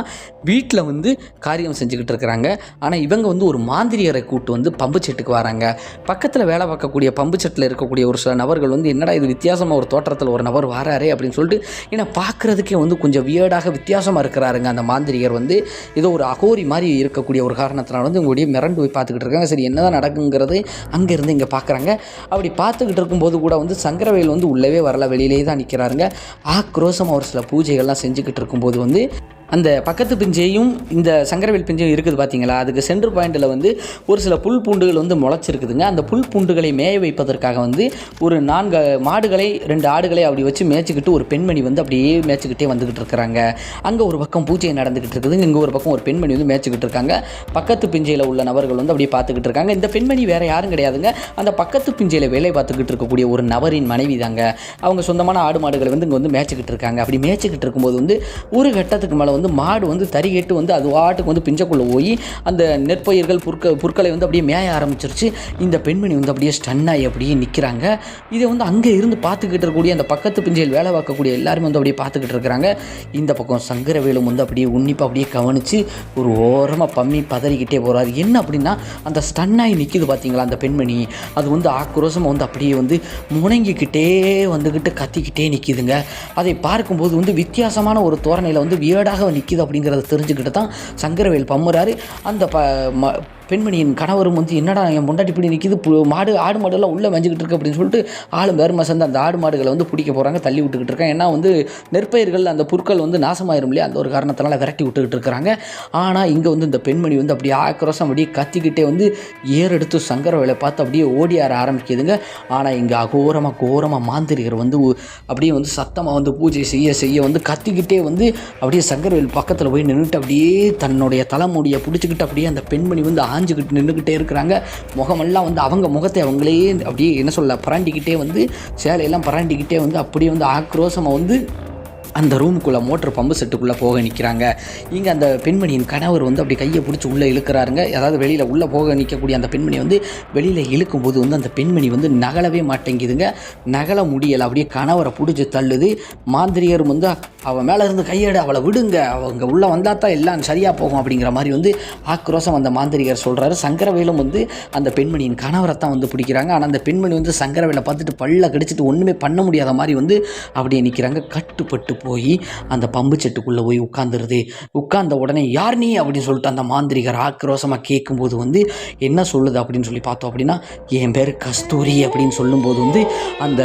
Speaker 1: வீட்டில் வந்து காரியம் செஞ்சுக்கிட்டு இருக்கிறாங்க. ஆனால் இவங்க வந்து ஒரு மாந்திரியரை கூட்டு வந்து பம்பு செட்டுக்கு வராங்க. பக்கத்தில் வேலை பார்க்கக்கூடிய பம்பு செட்டில் இருக்கக்கூடிய ஒரு சில நபர்கள் வந்து என்னடா இது வித்தியாசமாக ஒரு தோற்றத்தில் ஒரு நபர் வராரே அப்படின்னு சொல்லிட்டு, ஏன்னா பார்க்குறதுக்கே வந்து கொஞ்சம் வியர்டாக வித்தியாசமாக இருக்கிறாருங்க. அந்த மாந்திரிகர் வந்து ஏதோ ஒரு அகோரி மாதிரி இருக்கக்கூடிய ஒரு காரணத்தினால வந்து உங்களுடைய மிரண்டு போய் பார்த்துக்கிட்டு இருக்காங்க. சரி, என்ன தான் நடக்குங்கிறது அங்கேருந்து இங்கே பார்க்குறாங்க. அப்படி பார்த்துக்கிட்டு இருக்கும்போது கூட வந்து சங்கரவேல் வந்து உள்ளவே வரல, வெளியிலே தான் நிற்கிறாருங்க. ஆக்ரோஷமாக ஒரு சில பூஜைகள்லாம் செஞ்சுக்கிட்டு இருக்கும்போது வந்து அந்த பக்கத்து பிஞ்சையும் இந்த சங்கரவேல் பிஞ்சையும் இருக்குது பார்த்தீங்களா, அதுக்கு சென்டர் பாயிண்டில் வந்து ஒரு சில புல் பூண்டுகள் வந்து முளைச்சிருக்குதுங்க. அந்த புல் பூண்டுகளை மேய வைப்பதற்காக வந்து ஒரு 4 மாடுகளை 2 ஆடுகளை அப்படி வச்சு மேய்ச்சிக்கிட்டு ஒரு பெண்மணி வந்து அப்படியே மேய்ச்சிக்கிட்டே வந்துக்கிட்டு இருக்கிறாங்க. அங்கே ஒரு பக்கம் பூஜை நடந்துக்கிட்டு இருக்குதுங்க, இங்கே ஒரு பக்கம் ஒரு பெண்மணி வந்து மேய்ச்சிக்கிட்டு இருக்காங்க. பக்கத்து பிஞ்சையில் உள்ள நபர்கள் வந்து அப்படியே பார்த்துக்கிட்டு இருக்காங்க. இந்த பெண்மணி வேறு யாரும் கிடையாதுங்க, அந்த பக்கத்து பிஞ்சையில் வேலை பார்த்துக்கிட்டு இருக்கக்கூடிய ஒரு நபரின் மனைவி தாங்க. அவங்க சொந்தமான ஆடு மாடுகளை வந்து இங்கே வந்து மேய்ச்சிக்கிட்டு இருக்காங்க. அப்படி மேய்ச்சிக்கிட்டு இருக்கும்போது வந்து ஒரு கட்டத்துக்கு மேலே வந்து மாடு வந்து தறிகேட்டு வந்து அது வாட்டுக்கு வந்து பிஞ்சக்குள்ளே போய் அந்த நெற்பயிர்கள் புற்களை வந்து அப்படியே மேய ஆரம்பிச்சிருச்சு. இந்த பெண்மணி வந்து அப்படியே ஸ்டன்னாகி அப்படியே நிற்கிறாங்க. இதை வந்து அங்கே இருந்து பார்த்துக்கிட்டு இருக்கக்கூடிய அந்த பக்கத்து பிஞ்சையில் வேலை பார்க்கக்கூடிய எல்லாருமே வந்து அப்படியே பார்த்துக்கிட்டு இருக்கிறாங்க. இந்த பக்கம் சங்கரவேலும் வந்து அப்படியே உன்னிப்பாக அப்படியே கவனித்து ஒரு ஓரமாக பம்மி பதறிக்கிட்டே போகிறாரு. என்ன அப்படின்னா, அந்த ஸ்டன்னாகி நிற்கிது பார்த்தீங்களா அந்த பெண்மணி, அது வந்து ஆக்ரோஷமாக வந்து அப்படியே வந்து முணங்கிக்கிட்டே வந்துக்கிட்டு கத்திக்கிட்டே நிற்கிதுங்க. அதை பார்க்கும்போது வந்து வித்தியாசமான ஒரு தோரணையில் வந்து வியர்டாக நிற்கிது அப்படிங்கிறத தெரிஞ்சுக்கிட்டு தான் சங்கரவேல் பம்முறாரு. அந்த பெண்மணியின் கணவரும் வந்து என்னடா என் பொண்டாட்டி இப்படி நிற்கிது, ஆடு மாடுலாம் உள்ளே மேய்ஞ்சிக்கிட்டு இருக்கு அப்படின்னு சொல்லிட்டு ஆளும் வேறுமா சேர்ந்து அந்த ஆடு மாடுகளை வந்து பிடிக்க போகிறாங்க, தள்ளி விட்டுக்கிட்டு இருக்காங்க. ஏன்னா வந்து நெற்பயிர்கள் அந்த புற்கள் வந்து நாசமாயிரும் இல்லையா, அந்த ஒரு காரணத்தினால விரட்டி விட்டுக்கிட்டு இருக்கிறாங்க. ஆனால் இங்கே வந்து இந்த பெண்மணி வந்து அப்படியே ஆக்ரோஷம் அப்படியே கத்திக்கிட்டே வந்து ஏறெடுத்து சங்கரவேலை பார்த்து அப்படியே ஓடியார ஆரம்பிக்குதுங்க. ஆனால் இங்கே கோரமாக மாந்திரிகர் வந்து அப்படியே வந்து சத்தமாக வந்து பூஜை செய்ய வந்து கத்திக்கிட்டே வந்து அப்படியே சங்கரவேல் பக்கத்தில் போய் நின்றுட்டு அப்படியே தன்னுடைய தலைமுடியை பிடிச்சிக்கிட்டு அப்படியே அந்த பெண்மணி வந்து ஆஞ்சுக்கிட்டு நின்றுக்கிட்டே இருக்கிறாங்க. முகமெல்லாம் வந்து அவங்க முகத்தை அவங்களே அப்படியே என்ன சொல்ல பராண்டிக்கிட்டே வந்து சேலையெல்லாம் பராண்டிக்கிட்டே வந்து அப்படியே வந்து ஆக்ரோஷமாக வந்து அந்த ரூமுக்குள்ளே மோட்டர் பம்பு செட்டுக்குள்ளே போக நிற்கிறாங்க. இங்கே அந்த பெண்மணியின் கணவர் வந்து அப்படி கையை பிடிச்சி உள்ளே இழுக்கிறாருங்க. அதாவது வெளியில் உள்ளே போக நிற்கக்கூடிய அந்த பெண்மணி வந்து வெளியில் இழுக்கும்போது வந்து அந்த பெண்மணி வந்து நகலவே மாட்டேங்குதுங்க. நகல முடியலை, அப்படியே கணவரை பிடிச்சி தள்ளுது. மாந்திரியர் வந்து அவள் மேலே இருந்து கையெடு, அவளை விடுங்க, அவங்க உள்ளே வந்தால் தான் எல்லாம் சரியாக போகும் அப்படிங்கிற மாதிரி வந்து ஆக்ரோஷம் அந்த மாந்திரிகர் சொல்கிறாரு. சங்கரவேலும் வந்து அந்த பெண்மணியின் கணவரை தான் வந்து பிடிக்கிறாங்க. ஆனால் அந்த பெண்மணி வந்து சங்கரவேலை பார்த்துட்டு பல்ல கடிச்சிட்டு ஒன்றுமே பண்ண முடியாத மாதிரி வந்து அப்படியே நிற்கிறாங்க. கட்டுப்பட்டு போய் அந்த பம்பு செட்டுக்குள்ளே போய் உட்காந்துருது. உட்கார்ந்த உடனே யார் நீ அப்படின்னு சொல்லிட்டு அந்த மாந்திரிகர் ஆக்ரோஷமாக கேட்கும்போது வந்து என்ன சொல்லுது அப்படின்னு சொல்லி பார்த்தோம் அப்படின்னா, என் பேர் கஸ்தூரி அப்படின்னு சொல்லும்போது வந்து அந்த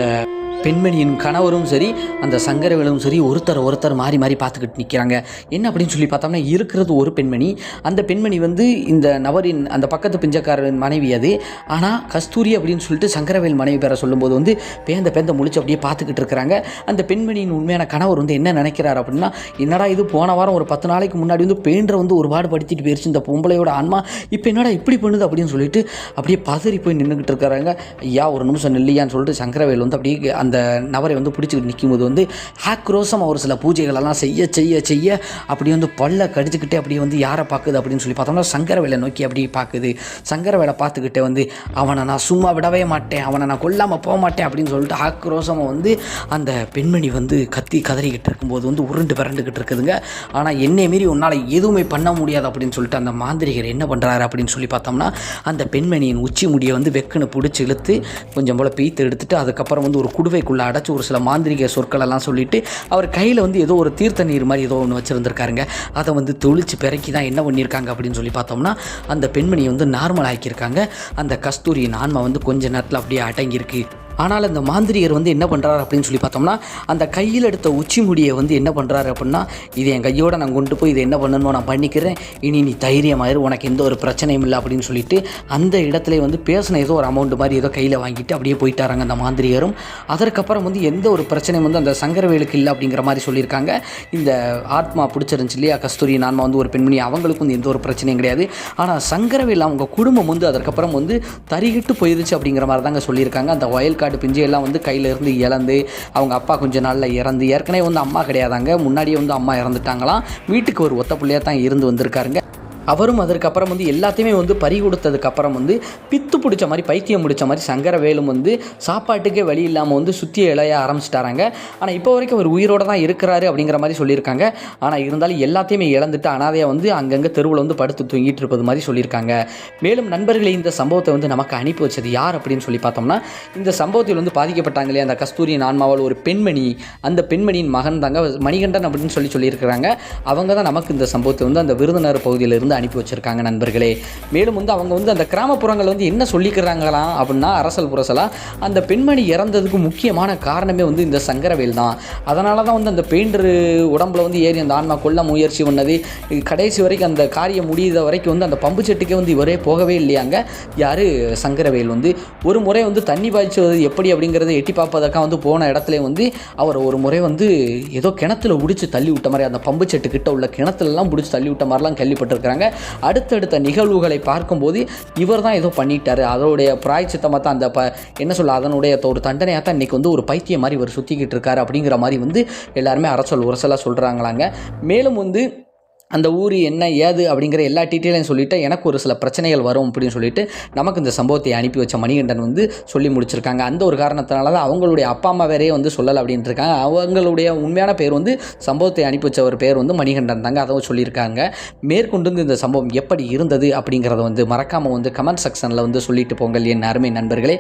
Speaker 1: பெண்மணியின் கணவரும் சரி அந்த சங்கரவேலும் சரி ஒருத்தர் மாறி மாறி பார்த்துக்கிட்டு நிற்கிறாங்க. என்ன அப்படின்னு சொல்லி பார்த்தோம்னா, இருக்கிறது ஒரு பெண்மணி. அந்த பெண்மணி வந்து இந்த நபரின் அந்த பக்கத்து பிஞ்சக்காரரின் மனைவி அது. ஆனால் கஸ்தூரி அப்படின்னு சொல்லிட்டு சங்கரவேல் மனைவி பேரை சொல்லும்போது வந்து பேந்த முழிச்சு அப்படியே பார்த்துக்கிட்டு இருக்கிறாங்க. அந்த பெண்மணியின் உண்மையான கணவர் வந்து என்ன நினைக்கிறார் அப்படின்னா, என்னடா இது போன வாரம் ஒரு 10 நாளைக்கு முன்னாடி வந்து பெயிண்டரை வந்து ஒரு பாடு படுத்திட்டு போயிடுச்சு இந்த பொம்பளையோட ஆன்மா, இப்போ என்னடா இப்படி பண்ணுது அப்படின்னு சொல்லிட்டு அப்படியே பதறி போய் நின்றுக்கிட்டு இருக்கிறாங்க. ஐயா ஒரு நிமிஷம் நில்லையான்னு சொல்லிட்டு சங்கரவேல் வந்து அப்படியே அந்த நபரை வந்து பிடிச்சிக்கிட்டு நிற்கும்போது வந்து ஆக்ரோஷம் ஒரு சில பூஜைகளெல்லாம் செய்ய அப்படி வந்து பல்ல கடிச்சுக்கிட்டே அப்படியே வந்து யாரை பார்க்குது அப்படின்னு சொல்லி பார்த்தோம்னா சங்கரவேலை நோக்கி அப்படியே பார்க்குது. சங்கரவேலை பார்த்துக்கிட்டே வந்து அவனை நான் சும்மா விடவே மாட்டேன், அவனை நான் கொல்லாமல் போக மாட்டேன் அப்படின்னு சொல்லிட்டு ஆக்ரோஷமாக வந்து அந்த பெண்மணி வந்து கத்தி கதறிக்கிட்டு இருக்கும்போது வந்து உருண்டு பிறண்டுக்கிட்டு இருக்குதுங்க. ஆனால் என்னை மீறி உன்னால் எதுவுமே பண்ண முடியாது அப்படின்னு சொல்லிட்டு அந்த மாந்திரிகர் என்ன பண்ணுறாரு அப்படின்னு சொல்லி பார்த்தோம்னா, அந்த பெண்மணியின் உச்சி முடியை வந்து வெக்குன்னு பிடிச்சி இழுத்து கொஞ்சம் போல் பீத்து எடுத்துட்டு அதுக்கப்புறம் வந்து ஒரு குடுவைக்குள்ளே அடைச்சி ஒரு சில மாந்திரிக சொற்களெல்லாம் சொல்லிவிட்டு அவர் கையில் வந்து ஏதோ ஒரு தீர்த்த நீர் மாதிரி ஏதோ ஒன்று வச்சுருந்துருக்காருங்க. அதை வந்து தொளிச்சு பிறக்கி தான் என்ன பண்ணியிருக்காங்க அப்படின்னு சொல்லி பார்த்தோம்னா, அந்த பெண்மணியை வந்து நார்மல் ஆக்கியிருக்காங்க. அந்த கஸ்தூரியின் ஆன்மா வந்து கொஞ்ச நேரத்தில் அப்படியே அடங்கியிருக்கு. ஆனால் அந்த மாந்திரிகர் வந்து என்ன பண்ணுறாரு அப்படின்னு சொல்லி பார்த்தோம்னா, அந்த கையில் எடுத்த உச்சி முடியை வந்து என்ன பண்ணுறாரு அப்படின்னா, இது என் கையோடு நான் கொண்டு போய் இதை என்ன பண்ணணுமோ நான் பண்ணிக்கிறேன், இனி நீ தைரியமாயிரு, உனக்கு எந்த ஒரு பிரச்சனையும் இல்லை அப்படின்னு சொல்லிட்டு அந்த இடத்துல வந்து பேசின ஏதோ ஒரு அமௌண்ட் மாதிரி ஏதோ கையில் வாங்கிட்டு அப்படியே போயிட்டாராங்க அந்த மாந்திரிகரும். அதற்கப்புறம் வந்து எந்த ஒரு பிரச்சனையும் வந்து அந்த சங்கரவேலுக்கு இல்லை அப்படிங்கிற மாதிரி சொல்லியிருக்காங்க. இந்த ஆத்மா பிடிச்சிருந்துச்சு இல்லையா கஸ்தூரி ஆன்மா வந்து ஒரு பெண்மணி, அவங்களுக்கும் வந்து எந்த ஒரு பிரச்சனையும் கிடையாது. ஆனால் சங்கரவேல் அவங்க குடும்பம் வந்து அதற்கப்புறம் வந்து தறிகிட்டு போயிருச்சு அப்படிங்கிற மாதிரி தாங்க சொல்லியிருக்காங்க. அந்த வயல் பிஞ்சு எல்லாம் வந்து கையிலேருந்து இழந்து அவங்க அப்பா கொஞ்ச நாளில் இறந்து, ஏற்கனவே வந்து அம்மா கிடையாதாங்க, முன்னாடியே வந்து அம்மா இறந்துட்டாங்களாம். வீட்டுக்கு ஒரு ஒத்த பிள்ளையாக தான் இருந்து வந்திருக்காருங்க. அவரும் அதற்கப்புறம் வந்து எல்லாத்தையுமே வந்து பறி கொடுத்ததுக்கப்புறம் வந்து பித்து பிடிச்ச மாதிரி பைத்தியம் பிடிச்ச மாதிரி சங்கரவேலும் வந்து சாப்பாட்டுக்கே வழி இல்லாமல் வந்து சுற்றி இளைய ஆரம்பிச்சிட்டாராங்க. ஆனால் இப்போ வரைக்கும் அவர் உயிரோடு தான் இருக்கிறாரு அப்படிங்கிற மாதிரி சொல்லியிருக்காங்க. ஆனால் இருந்தாலும் எல்லாத்தையுமே இழந்துட்டு அனாதையாக வந்து அங்கங்கே தெருவில் வந்து படுத்து தூங்கிட்டு இருப்பது மாதிரி சொல்லியிருக்காங்க. மேலும் நண்பர்களே, இந்த சம்பவத்தை வந்து நமக்கு அனுப்பி வச்சது யார் அப்படின்னு சொல்லி பார்த்தோம்னா, இந்த சம்பவத்தில் வந்து பாதிக்கப்பட்டாங்களே அந்த கஸ்தூரியின் ஆன்மாவால் ஒரு பெண்மணி, அந்த பெண்மணியின் மகன் தாங்க மணிகண்டன் அப்படின்னு சொல்லியிருக்கிறாங்க. அவங்க தான் நமக்கு இந்த சம்பவத்தை வந்து அந்த விருதுநகர் பகுதியிலிருந்து அனுப்பி வச்சிருக்காங்க நண்பர்களே. மேலும் வந்து அவங்க வந்து அந்த கிராமப்புறங்கள் வந்து என்ன சொல்லிக்கிறாங்களாம் அப்படின்னா, அரசல் புரசலாக அந்த பெண்மணி இறந்ததுக்கு முக்கியமான காரணமே வந்து இந்த சங்கரவேல் தான். அதனால தான் வந்து அந்த பெயிண்டர் உடம்புல வந்து ஏறி அந்த ஆன்மா கொல்ல முயற்சி பண்ணது, கடைசி வரைக்கும் அந்த காரியம் முடியாத வரைக்கும் வந்து அந்த பம்பு செட்டுக்கே வந்து இவரே போகவே இல்லையாங்க. யார் சங்கரவேல் வந்து ஒரு முறை வந்து தண்ணி பாய்ச்சுவது எப்படி அப்படிங்கிறத எட்டி பார்ப்பதற்காக வந்து போன இடத்துல வந்து அவர் ஒரு முறை வந்து ஏதோ கிணத்துல பிடிச்சி தள்ளி விட்ட மாதிரி, அந்த பம்பு செட்டு கிட்ட உள்ள கிணத்துலலாம் பிடிச்சி தள்ளி விட்ட மாதிரிலாம் கேள்விப்பட்டிருக்கிறாங்க. அடுத்தடுத்த நிகழ்வுகளை பார்க்கும்போது இவர் தான் ஏதோ பண்ணிட்டாரு, அதனுடைய பிராய்ச்சித்தமாக தான் அந்த என்ன சொல்ல அதனுடைய ஒரு தண்டனையாக தான் இன்றைக்கி வந்து ஒரு பைத்தியம் மாதிரி இவர் சுற்றிக்கிட்டு இருக்காரு அப்படிங்கிற மாதிரி வந்து எல்லாருமே அரசல் உரசலாக சொல்கிறாங்களாங்க. மேலும் வந்து அந்த ஊர் என்ன ஏது அப்படிங்கிற எல்லா டீட்டெயிலையும் சொல்லிவிட்டு எனக்கு ஒரு சில பிரச்சனைகள் வரும் அப்படின்னு சொல்லிட்டு நமக்கு இந்த சம்பவத்தை அனுப்பி வச்ச மணிகண்டன் வந்து சொல்லி முடிச்சிருக்காங்க. அந்த ஒரு காரணத்தினால தான் அவங்களுடைய அப்பா அம்மா வேறையே வந்து சொல்லலை அப்படின்ட்டு இருக்காங்க. அவங்களுடைய உண்மையான பேர் வந்து சம்பவத்தை அனுப்பி வச்ச ஒரு பேர் வந்து மணிகண்டன் தாங்க, அதை சொல்லியிருக்காங்க. மேற்கொண்டு இந்த சம்பவம் எப்படி இருந்தது அப்படிங்கிறத வந்து மறக்காமல் வந்து கமெண்ட் செக்ஷனில் வந்து சொல்லிட்டு போங்கள் என் அருமை நண்பர்களே.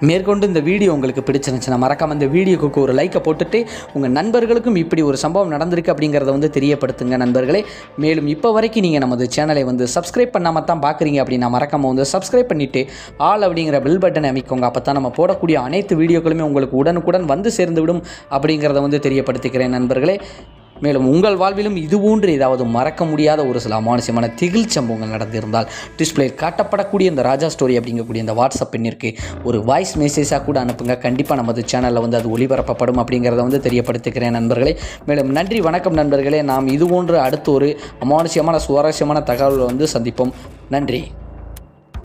Speaker 1: மேற்கொண்டு இந்த வீடியோ உங்களுக்கு பிடிச்சிருந்துச்சுன்னா மறக்காமல் இந்த வீடியோக்கு ஒரு லைக்கை போட்டுட்டு உங்கள் நண்பர்களுக்கும் இப்படி ஒரு சம்பவம் நடந்திருக்கு அப்படிங்கிறத வந்து தெரியப்படுத்துங்க நண்பர்களே. மேலும் இப்போ வரைக்கும் நீங்கள் நமது சேனலை வந்து சப்ஸ்கிரைப் பண்ணாமல் தான் பார்க்குறீங்க அப்படின்னா மறக்காமல் வந்து சப்ஸ்கிரைப் பண்ணிவிட்டு ஆல் அப்படிங்கிற பெல் பட்டனை அமைக்கோங்க. அப்போ தான் நம்ம போடக்கூடிய அனைத்து வீடியோக்களுமே உங்களுக்கு உடனுக்குடன் வந்து சேர்ந்து விடும் அப்படிங்கிறத வந்து தெரியப்படுத்திக்கிறேன் நண்பர்களே. மேலும் உங்கள் வாழ்விலும் இதுபோன்று ஏதாவது மறக்க முடியாத ஒரு சில அமானுஷ்யமான திகில் சம்பவங்கள் நடந்திருந்தால் டிஸ்பிளே காட்டப்படக்கூடிய இந்த ராஜா ஸ்டோரி அப்படிங்கக்கூடிய இந்த வாட்ஸ்அப் எண்ணிற்கு ஒரு வாய்ஸ் மெசேஜாக கூட அனுப்புங்க. கண்டிப்பாக நமது சேனலில் வந்து அது ஒளிபரப்பப்படும் அப்படிங்கிறத வந்து தெரியப்படுத்திக்கிறேன் நண்பர்களே. மேலும் நன்றி, வணக்கம் நண்பர்களே. நாம் இதுபோன்று அடுத்து ஒரு அமானுஷ்யமான சுவாரஸ்யமான தகவலை வந்து சந்திப்போம். நன்றி.